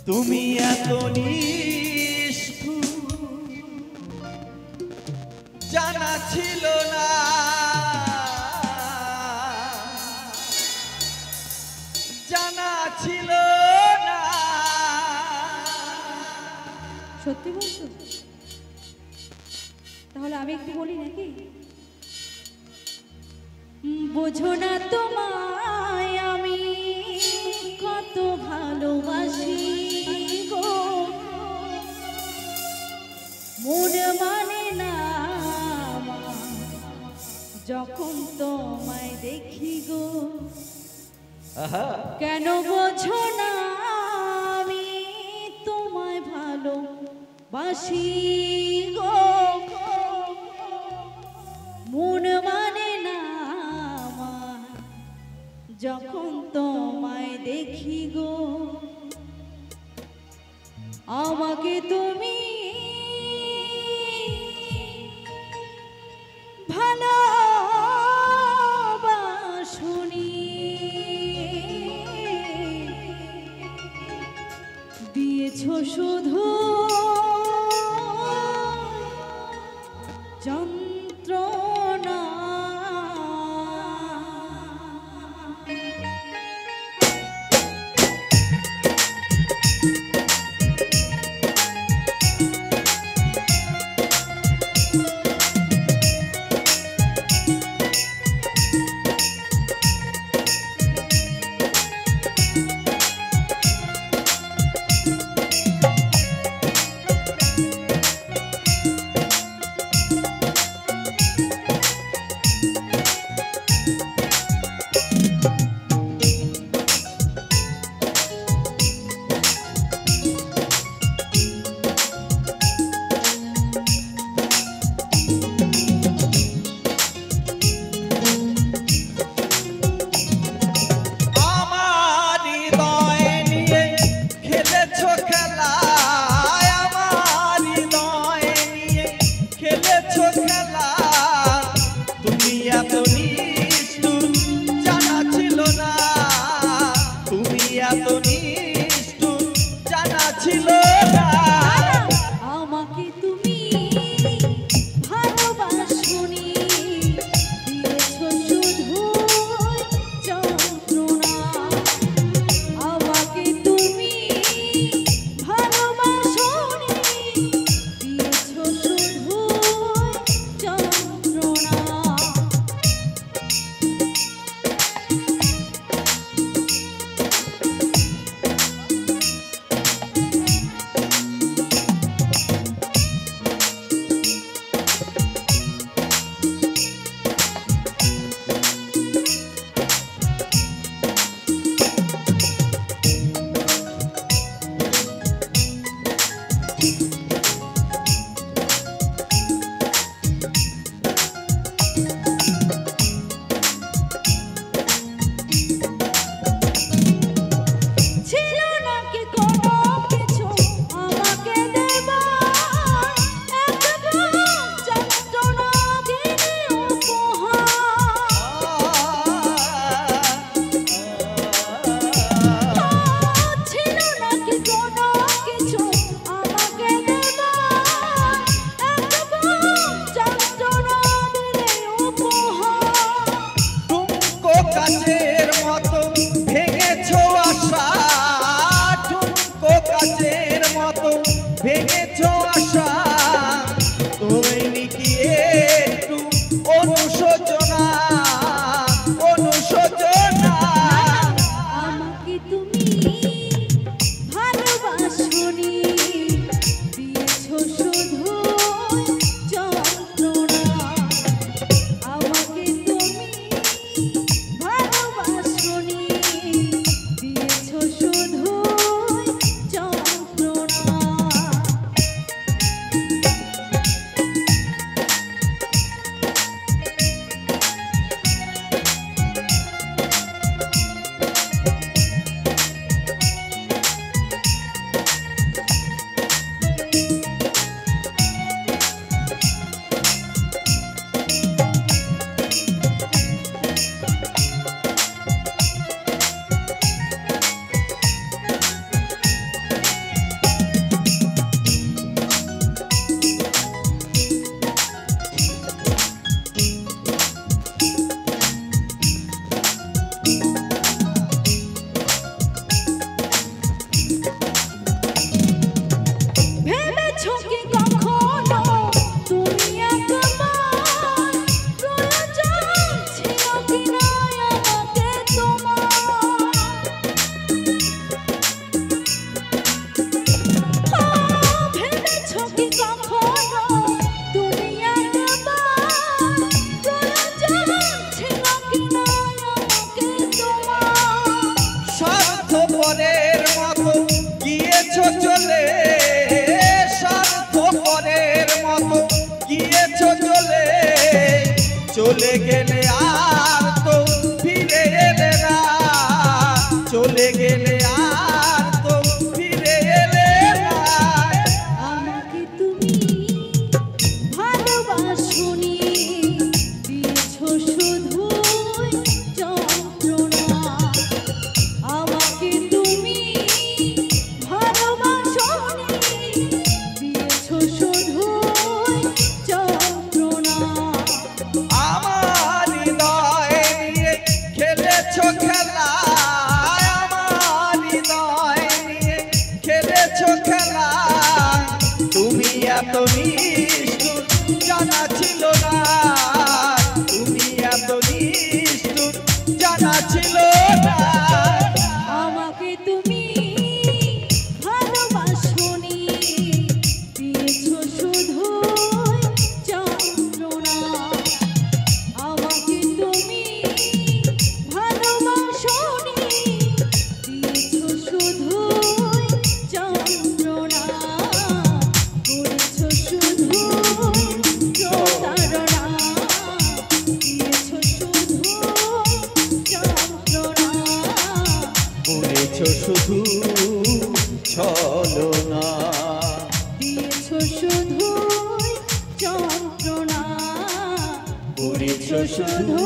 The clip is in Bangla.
তুমি এত নিষ্ঠুর জানা ছিল না, জানা ছিল না। সত্যি বলছো? তাহলে আমি একটু বলি নাকি? বোঝো না তোমায় আমি কত ভালোবাসি গো, মন মানে না যখন তোমায় দেখি গো। কেন বোঝো না আমি তোমায় ভালোবাসি গো, মন মানে না যখন তোমায় দেখি গো। আমাকে তুমি ভালোবাসনি, দিয়েছো শুধু যন্ত্রণা। চলে গেলে আর তো ফিরে এলে না, চলে গেলে আর তো ফিরে এলে না। আমাকে তুমি ভালোবাসোনি, দিয়েছো শুধু যন্ত্রণা। আমাকে তুমি ভালোবাসোনি, দিয়েছো শুধু যন্ত্রণা। আমার হৃদয় নিয়ে খেলেছো খেলা, আমার হৃদয় নিয়ে খেলেছো খেলা। তুমি এত নিষ্ঠুর জানা ছিল না, তুমি এত নিষ্ঠুর জানা ছিল না। আমাকে তুমি ভালোবাসোনি, দিয়েছো শুধু যন্ত্রণা। আমাকে তুমি ভালোবাসোনি, দিয়েছো শুধু যন্ত্রণা। করেছো শুধু প্রতারণা, দিয়েছো শুধু যন্ত্রণা। করেছো শুধু ছলনা, দিয়েছো শুধু যন্ত্রণা। করেছো শুধু